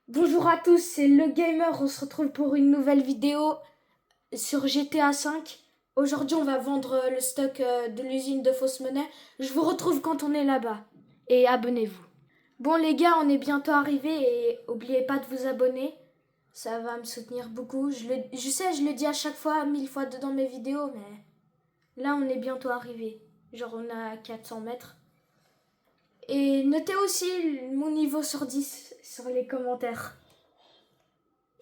Bonjour à tous, c'est Le Gamer, on se retrouve pour une nouvelle vidéo sur GTA V. Aujourd'hui on va vendre le stock de l'usine de fausse monnaie. Je vous retrouve quand on est là-bas. Et abonnez-vous. Bon les gars, on est bientôt arrivés et n'oubliez pas de vous abonner. Ça va me soutenir beaucoup. Je sais, je le dis à chaque fois, 1000 fois dans mes vidéos, mais là on est bientôt arrivés. Genre on a 400 mètres. Et notez aussi mon niveau sur 10 sur les commentaires.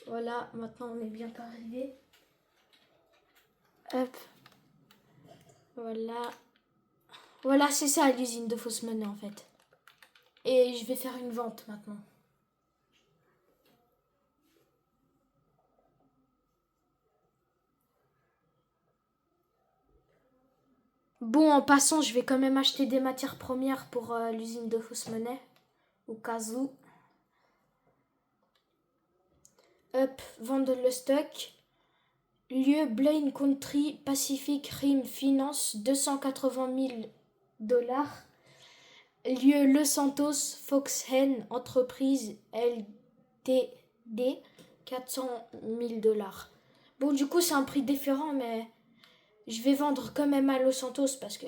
Voilà, maintenant on est bientôt arrivé. Hop. Voilà. Voilà, c'est ça l'usine de fausse monnaie en fait. Et je vais faire une vente maintenant. Bon, en passant, je vais quand même acheter des matières premières pour l'usine de fausse monnaie. Au cas où. Hop, vendre le stock. Lieu Blaine Country Pacific Rim Finance, 280 000 $. Lieu Le Santos Foxhen Entreprise Ltd, 400 000 $. Bon, du coup, c'est un prix différent, mais je vais vendre quand même à Los Santos parce que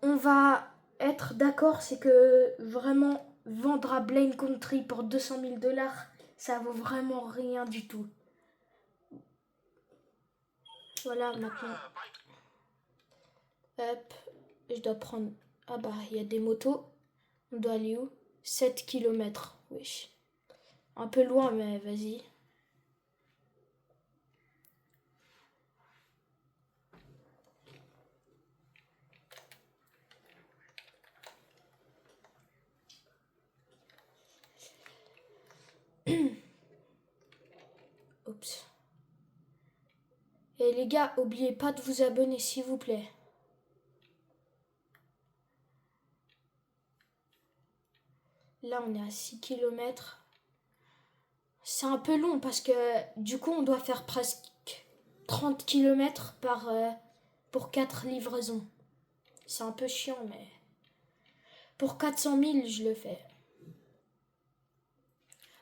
on va être d'accord, c'est que vraiment vendre à Blaine Country pour 200 000 $, ça vaut vraiment rien du tout. Voilà, maintenant. Hop, je dois prendre. Ah bah, il y a des motos. On doit aller où? 7 km. Wesh. Un peu loin, mais vas-y. Oups. Et les gars, oubliez pas de vous abonner, s'il vous plaît. Là, on est à 6 km. C'est un peu long parce que du coup, on doit faire presque 30 km pour 4 livraisons. C'est un peu chiant, mais pour 400 000, je le fais.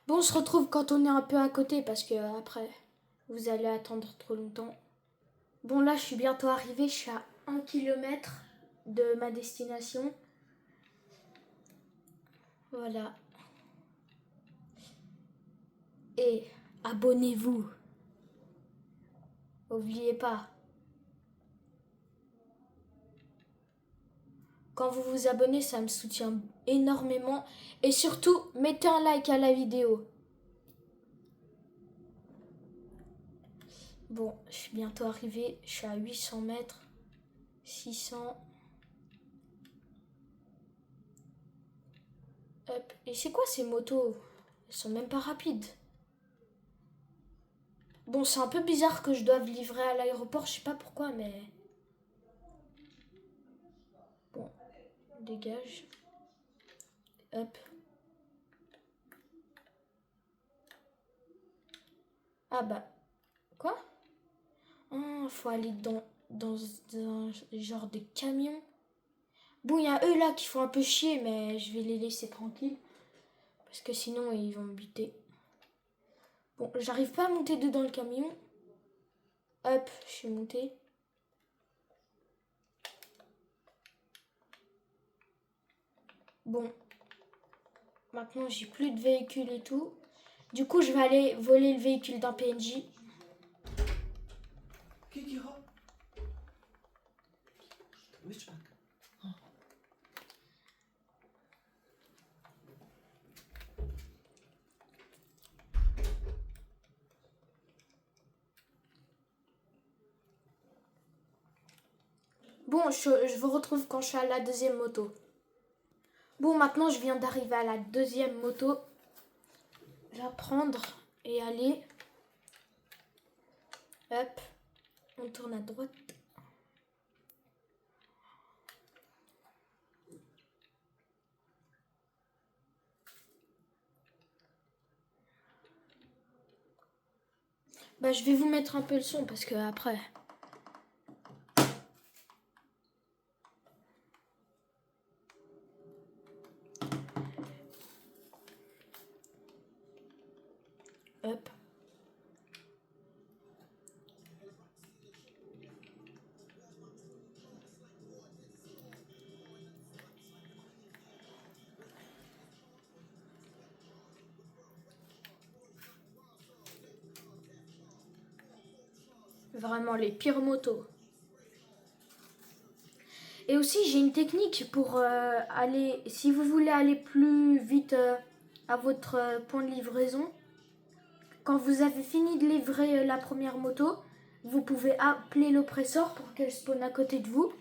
Bon, on se retrouve quand on est un peu à côté parce que après, vous allez attendre trop longtemps. Bon, là, je suis bientôt arrivée. Je suis à 1 km de ma destination. Voilà. Et abonnez-vous. N'oubliez pas. Quand vous vous abonnez, ça me soutient énormément. Et surtout, mettez un like à la vidéo. Bon, je suis bientôt arrivée. Je suis à 800 mètres. 600. Hop. Et c'est quoi ces motos? Elles sont même pas rapides. Bon, c'est un peu bizarre que je doive livrer à l'aéroport. Je sais pas pourquoi, mais... Bon, dégage. Hop. Ah bah... Quoi? Ah, faut aller dans un genre de camion. Bon, il y a eux là qui font un peu chier, mais je vais les laisser tranquilles. Parce que sinon, ils vont me buter. Bon, j'arrive pas à monter dedans le camion. Hop, je suis montée. Bon, maintenant j'ai plus de véhicule et tout. Du coup, je vais aller voler le véhicule d'un PNJ. Bon, je vous retrouve quand je suis à la deuxième moto. Bon, maintenant je viens d'arriver à la deuxième moto. La prendre et aller. Hop, on tourne à droite. Bah, je vais vous mettre un peu le son parce que après... Hop. Vraiment les pires motos. Et aussi, j'ai une technique pour aller... Si vous voulez aller plus vite à votre point de livraison, quand vous avez fini de livrer la première moto, vous pouvez appeler l'oppresseur pour qu'elle spawn à côté de vous.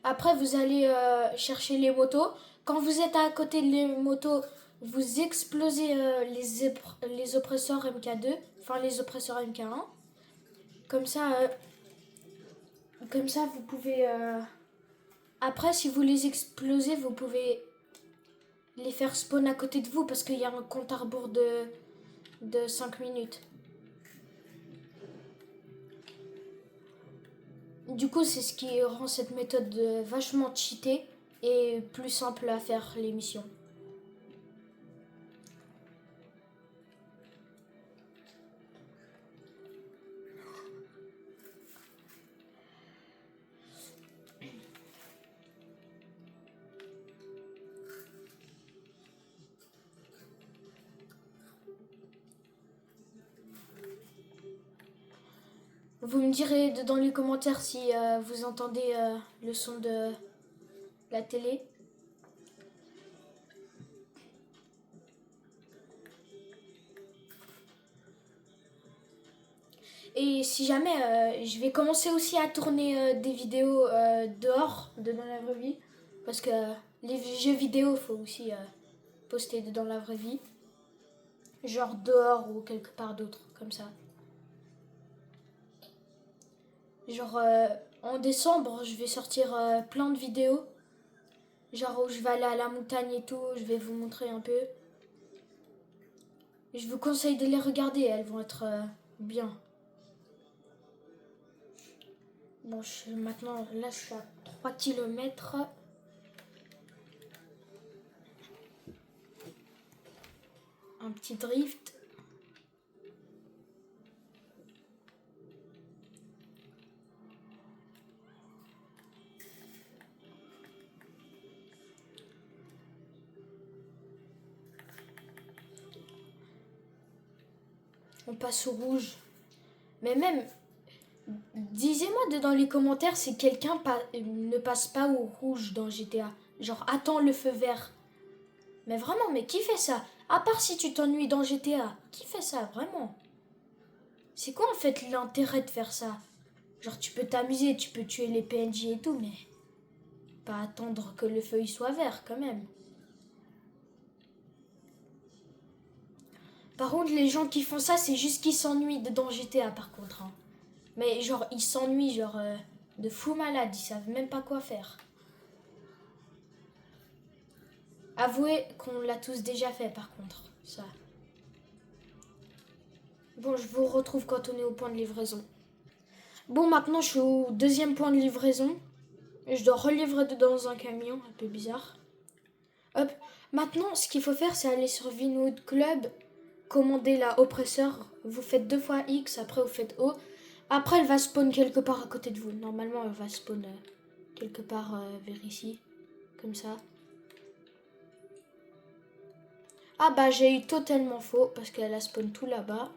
Après, vous allez chercher les motos. Quand vous êtes à côté des motos, vous explosez les oppresseurs MK2, enfin les oppresseurs MK1. Comme ça, vous pouvez... Après, si vous les explosez, vous pouvez les faire spawn à côté de vous parce qu'il y a un compte à rebours de 5 minutes. Du coup, c'est ce qui rend cette méthode vachement cheatée et plus simple à faire les missions. Vous me direz dans les commentaires si vous entendez le son de la télé. Et si jamais, je vais commencer aussi à tourner des vidéos dehors, dans la vraie vie. Parce que les jeux vidéo, faut aussi poster dans la vraie vie. Genre dehors ou quelque part d'autre, comme ça. Genre en décembre, je vais sortir plein de vidéos. Genre où je vais aller à la montagne et tout, je vais vous montrer un peu. Je vous conseille de les regarder, elles vont être bien. Bon, maintenant, là, je suis à 3 km. Un petit drift. On passe au rouge. Mais même, disez-moi dans les commentaires si quelqu'un ne passe pas au rouge dans GTA. Genre, attends le feu vert. Mais vraiment, mais qui fait ça? À part si tu t'ennuies dans GTA. Qui fait ça, vraiment? C'est quoi en fait l'intérêt de faire ça? Genre, tu peux t'amuser, tu peux tuer les PNJ et tout, mais pas attendre que le feu soit vert quand même. Par contre, les gens qui font ça, c'est juste qu'ils s'ennuient dans GTA par contre. Hein. Mais genre, ils s'ennuient genre de fou malade, ils savent même pas quoi faire. Avouez qu'on l'a tous déjà fait par contre, ça. Bon, je vous retrouve quand on est au point de livraison. Bon, maintenant je suis au deuxième point de livraison. Je dois relivrer dans un camion, un peu bizarre. Hop, maintenant ce qu'il faut faire c'est aller sur Vinwood Club, commander la oppresseur. Vous faites 2 fois X, après vous faites O. Après elle va spawn quelque part à côté de vous. Normalement elle va spawn quelque part vers ici, comme ça. Ah bah j'ai eu totalement faux parce qu'elle a spawn tout là-bas.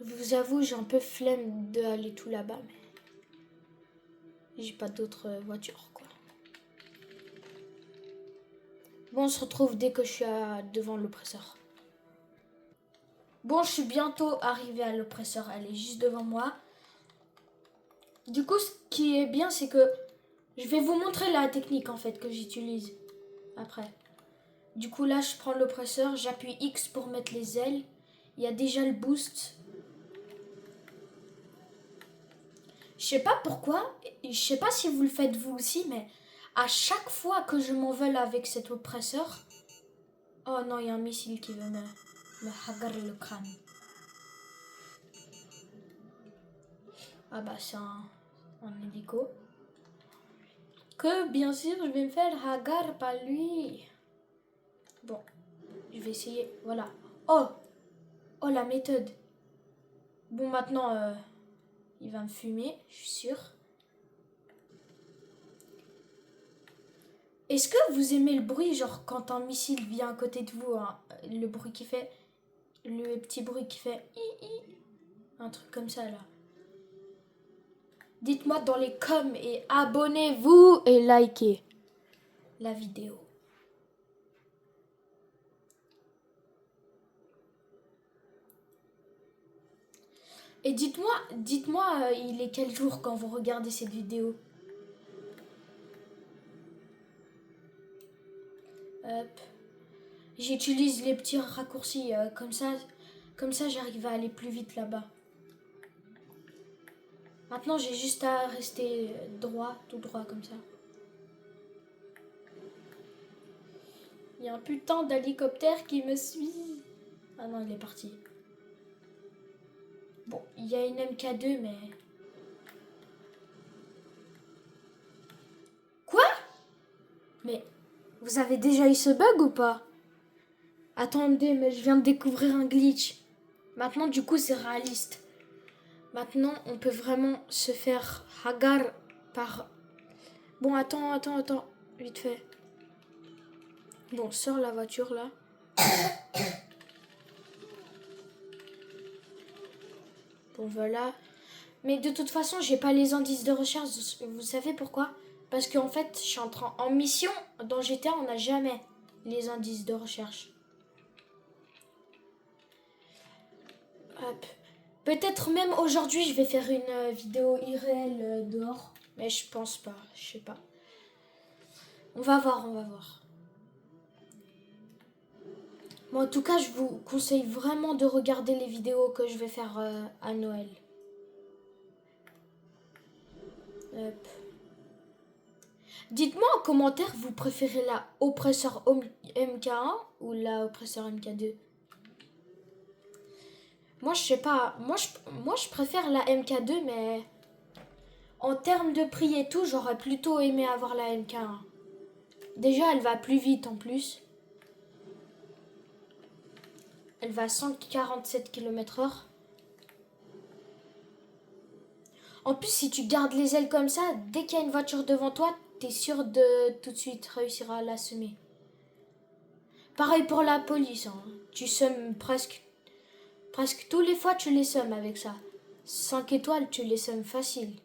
Je vous avoue j'ai un peu flemme d'aller tout là-bas mais j'ai pas d'autres voitures quoi. Bon on se retrouve dès que je suis devant l'oppresseur. Bon je suis bientôt arrivée à l'oppresseur, elle est juste devant moi. Du coup ce qui est bien c'est que je vais vous montrer la technique en fait que j'utilise après. Du coup là je prends l'oppresseur, j'appuie X pour mettre les ailes. Il y a déjà le boost. Je sais pas pourquoi, je sais pas si vous le faites vous aussi, mais à chaque fois que je m'envole avec cet oppresseur... Oh non, il y a un missile qui veut me hagar le crâne. Ah bah c'est un hélico. Que bien sûr je vais me faire hagar par lui. Bon, je vais essayer, voilà. Oh, Oh, la méthode. Bon, maintenant, il va me fumer, je suis sûre. Est-ce que vous aimez le bruit, genre quand un missile vient à côté de vous, hein, le bruit qui fait, le petit bruit qui fait, un truc comme ça là. Dites-moi dans les coms et abonnez-vous et likez la vidéo. Et dites-moi, il est quel jour quand vous regardez cette vidéo? Hop. J'utilise les petits raccourcis comme ça j'arrive à aller plus vite là-bas. Maintenant j'ai juste à rester droit, tout droit comme ça. Il y a un putain d'hélicoptère qui me suit. Ah non, il est parti. Bon, il y a une MK2 mais... Quoi? Mais vous avez déjà eu ce bug ou pas? Attendez, mais je viens de découvrir un glitch. Maintenant, du coup, c'est réaliste. Maintenant, on peut vraiment se faire hagar par... Bon, attends. Vite fait. Bon, sors la voiture, là. Bon, voilà. Mais de toute façon, j'ai pas les indices de recherche. Vous savez pourquoi? Parce qu'en fait, je suis en mission. Dans GTA, on n'a jamais les indices de recherche. Hop. Peut-être même aujourd'hui, je vais faire une vidéo irréelle dehors. Mais je pense pas, je sais pas. On va voir. Bon, en tout cas, je vous conseille vraiment de regarder les vidéos que je vais faire à Noël. Hop. Dites-moi en commentaire, vous préférez la oppresseur MK1 ou la oppresseur MK2? Moi, je sais pas. Moi, je préfère la MK2, mais en termes de prix et tout, j'aurais plutôt aimé avoir la MK1. Déjà, elle va plus vite en plus. Elle va à 147 km/h. En plus, si tu gardes les ailes comme ça, dès qu'il y a une voiture devant toi, t'es sûr de tout de suite réussir à la semer. Pareil pour la police, hein. Tu semes presque tous les fois, tu les semes avec ça. 5 étoiles, tu les semes facile.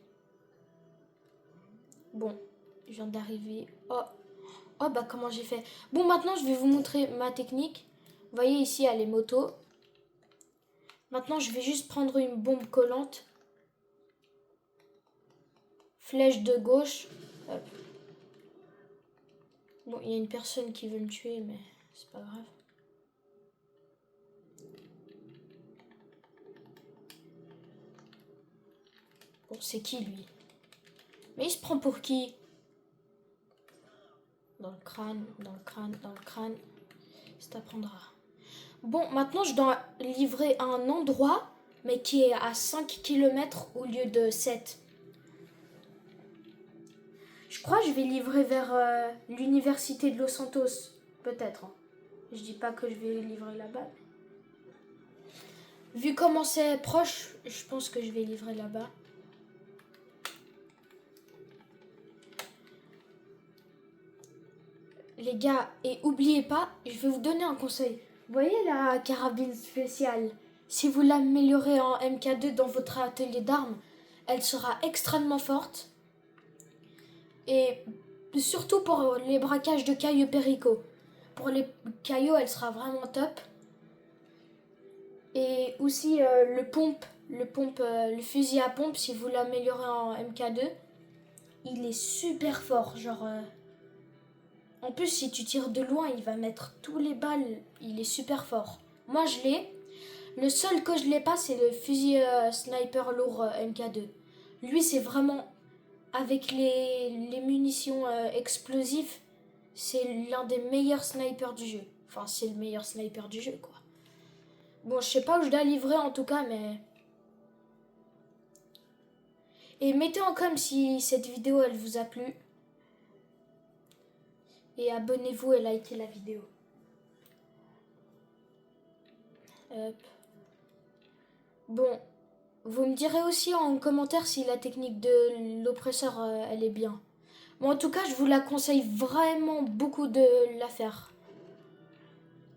Bon, je viens d'arriver. Oh, bah comment j'ai fait. Bon, maintenant, je vais vous montrer ma technique. Vous voyez ici, il y a les motos. Maintenant, je vais juste prendre une bombe collante. Flèche de gauche. Hop. Bon, il y a une personne qui veut me tuer, mais c'est pas grave. Bon, c'est qui lui? Mais il se prend pour qui? Dans le crâne. Ça t'apprendra. Bon, maintenant je dois livrer à un endroit, mais qui est à 5 km au lieu de 7. Je crois que je vais livrer vers l'université de Los Santos. Peut-être. Hein. Je dis pas que je vais livrer là-bas. Vu comment c'est proche, je pense que je vais livrer là-bas. Les gars, et oubliez pas, je vais vous donner un conseil. Vous voyez la carabine spéciale? Si vous l'améliorez en MK2 dans votre atelier d'armes, elle sera extrêmement forte. Et surtout pour les braquages de cailloux Perico. Pour les cailloux, elle sera vraiment top. Et aussi le fusil à pompe, si vous l'améliorez en MK2, il est super fort. Genre, en plus, si tu tires de loin, il va mettre tous les balles. Il est super fort. Moi, je l'ai. Le seul que je l'ai pas, c'est le fusil sniper lourd MK2. Lui, c'est vraiment avec les munitions explosives, c'est l'un des meilleurs snipers du jeu. Enfin, c'est le meilleur sniper du jeu, quoi. Bon, je sais pas où je dois livrer en tout cas, mais... Et mettez en com si cette vidéo, elle vous a plu. Et abonnez-vous et likez la vidéo. Hop. Bon, vous me direz aussi en commentaire si la technique de l'oppresseur, elle est bien. Bon, en tout cas, je vous la conseille vraiment beaucoup de la faire.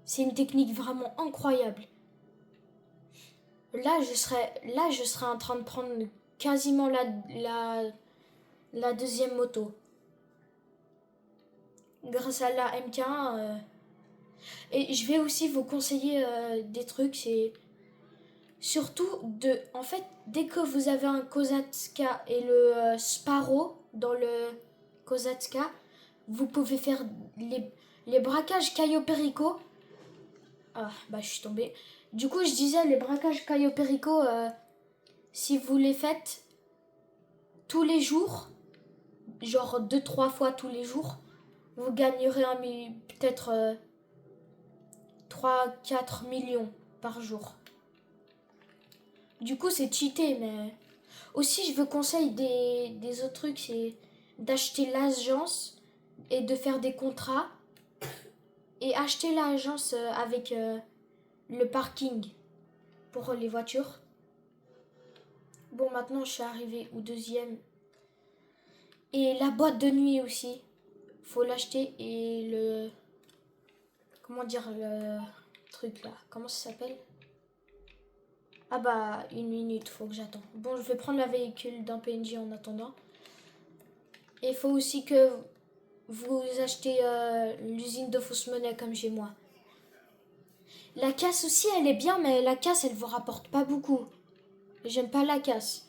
C'est une technique vraiment incroyable. Là, je serais en train de prendre quasiment la deuxième moto. Grâce à la MK1. Et je vais aussi vous conseiller des trucs. C'est surtout En fait, dès que vous avez un Kozatska et le Sparrow dans le Kozatska, vous pouvez faire les braquages Cayo Perico. Ah, bah je suis tombée. Du coup, je disais, les braquages Cayo Perico, si vous les faites tous les jours, genre 2-3 fois tous les jours, vous gagnerez peut-être 3-4 millions par jour. Du coup, c'est cheaté, mais aussi, je veux conseiller des autres trucs, c'est d'acheter l'agence et de faire des contrats et acheter l'agence avec le parking pour les voitures. Bon, maintenant, je suis arrivée au deuxième. Et la boîte de nuit aussi. Faut l'acheter et le... Comment dire le truc là? Comment ça s'appelle? Ah bah, 1 minute, faut que j'attends. Bon, je vais prendre la véhicule d'un PNJ en attendant. Et il faut aussi que vous achetez l'usine de fausse monnaie comme chez moi. La casse aussi, elle est bien, mais la casse, elle vous rapporte pas beaucoup. J'aime pas la casse.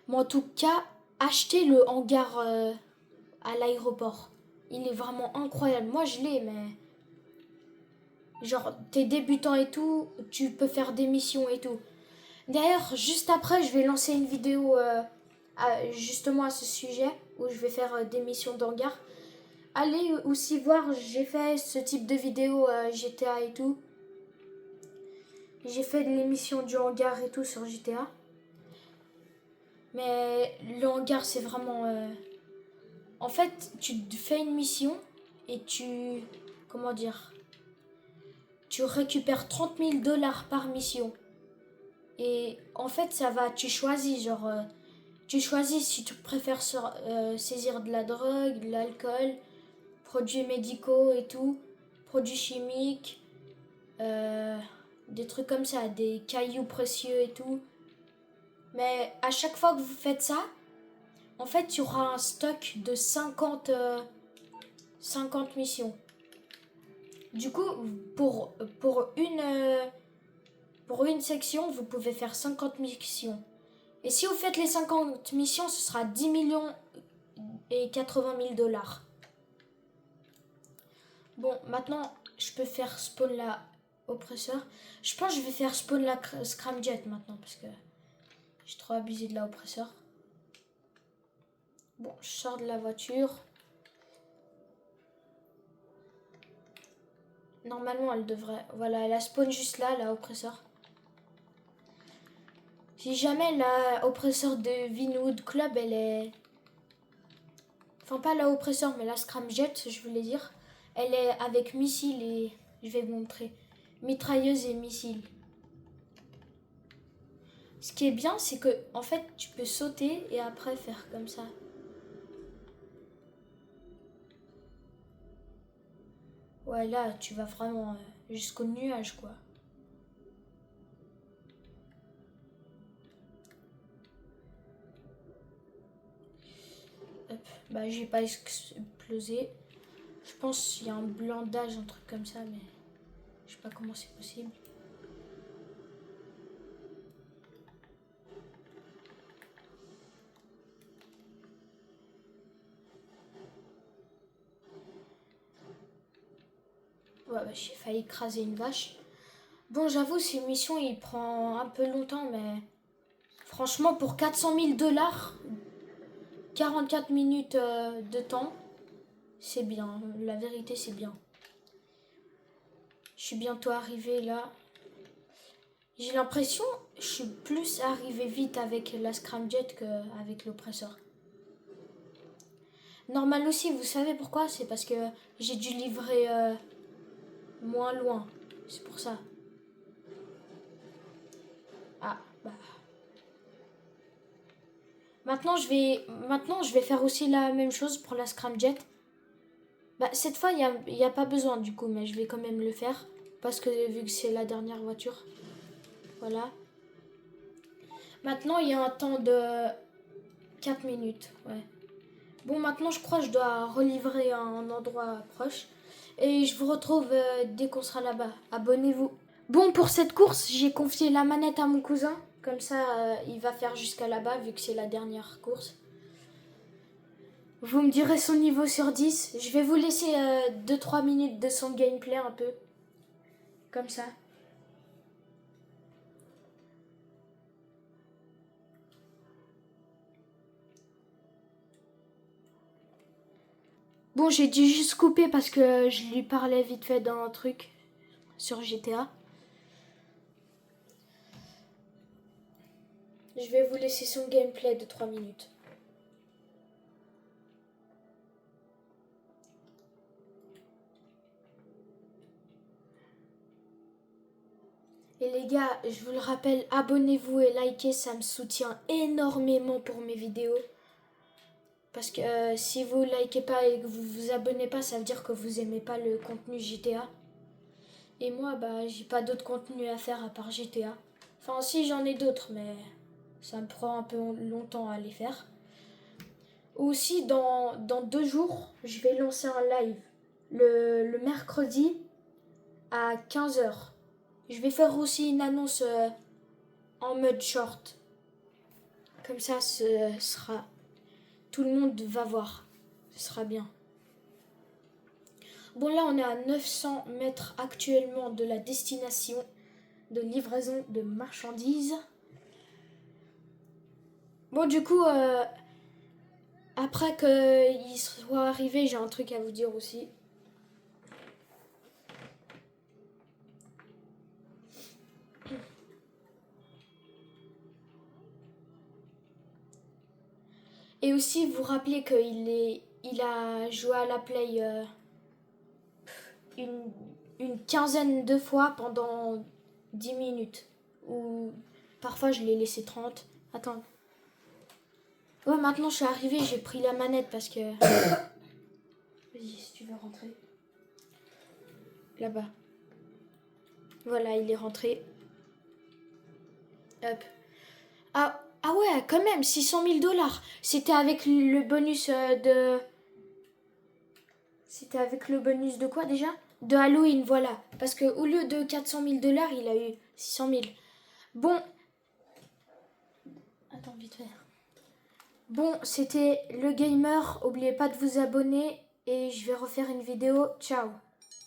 Mais en tout cas, achetez le hangar à l'aéroport. Il est vraiment incroyable. Moi, je l'ai, mais... Genre, t'es débutant et tout, tu peux faire des missions et tout. D'ailleurs, juste après, je vais lancer une vidéo justement à ce sujet, où je vais faire des missions d'hangar. Allez aussi voir, j'ai fait ce type de vidéo GTA et tout. J'ai fait de l'émission du hangar et tout sur GTA. Mais le hangar, c'est vraiment... En fait, tu fais une mission et tu... Comment dire? Tu récupères 30 000 $ par mission. Et en fait, ça va... Tu choisis, genre... tu choisis si tu préfères saisir de la drogue, de l'alcool, produits médicaux et tout, produits chimiques, des trucs comme ça, des cailloux précieux et tout. Mais à chaque fois que vous faites ça, en fait, il y aura un stock de 50 missions. Du coup, pour une section, vous pouvez faire 50 missions. Et si vous faites les 50 missions, ce sera 10 millions et 80 000 $. Bon, maintenant, je peux faire spawn la oppresseur. Je pense que je vais faire spawn la scramjet maintenant, parce que j'ai trop abusé de la oppresseur. Bon, je sors de la voiture. Normalement, elle devrait... Voilà, elle a spawn juste là, la oppresseur. Si jamais la oppresseur de Vinwood Club, elle est... Enfin, pas la oppresseur, mais la scramjet, je voulais dire. Elle est avec missile et... Je vais vous montrer. Mitrailleuse et missile. Ce qui est bien, c'est que, en fait, tu peux sauter et après faire comme ça. Ouais, là, tu vas vraiment jusqu'au nuage, quoi. Hop, bah, j'ai pas explosé. Je pense qu'il y a un blindage, un truc comme ça, mais je sais pas comment c'est possible. Ouais, bah, j'ai failli écraser une vache. Bon, j'avoue, cette mission, il prend un peu longtemps, mais franchement, pour 400 000 $, 44 minutes de temps, c'est bien. La vérité, c'est bien. Je suis bientôt arrivée là. J'ai l'impression que je suis plus arrivée vite avec la scramjet qu'avec l'oppresseur. Normal aussi, vous savez pourquoi? C'est parce que j'ai dû livrer moins loin. C'est pour ça. Ah, bah. Maintenant, je vais faire aussi la même chose pour la scramjet. Bah, cette fois, il y a pas besoin du coup, mais je vais quand même le faire. Parce que vu que c'est la dernière voiture. Voilà. Maintenant, il y a un temps de 4 minutes. Ouais. Bon, maintenant, je crois que je dois relivrer à un endroit proche. Et je vous retrouve dès qu'on sera là-bas. Abonnez-vous. Bon, pour cette course, j'ai confié la manette à mon cousin. Comme ça, il va faire jusqu'à là-bas, vu que c'est la dernière course. Vous me direz son niveau sur 10. Je vais vous laisser 2-3 minutes de son gameplay un peu. Comme ça. Bon, j'ai dû juste couper parce que je lui parlais vite fait d'un truc sur GTA. Je vais vous laisser son gameplay de 3 minutes. Et les gars, je vous le rappelle, abonnez-vous et likez, ça me soutient énormément pour mes vidéos. Parce que si vous likez pas et que vous vous abonnez pas, ça veut dire que vous aimez pas le contenu GTA. Et moi, bah, j'ai pas d'autres contenus à faire à part GTA. Enfin, si, j'en ai d'autres, mais ça me prend un peu longtemps à les faire. Aussi, dans 2 jours, je vais lancer un live. Le mercredi à 15h. Je vais faire aussi une annonce en mode short. Comme ça, ce sera... Tout le monde va voir. Ce sera bien. Bon, là, on est à 900 mètres actuellement de la destination de livraison de marchandises. Bon, du coup, après qu'il soit arrivé, j'ai un truc à vous dire aussi. Et aussi, vous rappelez il a joué à la Play une quinzaine de fois pendant 10 minutes. Ou parfois, je l'ai laissé 30. Attends. Ouais, maintenant, je suis arrivée, j'ai pris la manette parce que... Vas-y, si tu veux rentrer. Là-bas. Voilà, il est rentré. Hop. Ah ouais, quand même, 600 000 $. C'était avec le bonus de... C'était avec le bonus de quoi déjà? De Halloween, voilà. Parce que au lieu de 400 000 $, il a eu 600 000. Bon. Attends, vite fait. Bon, c'était le gamer. N'oubliez pas de vous abonner et je vais refaire une vidéo. Ciao.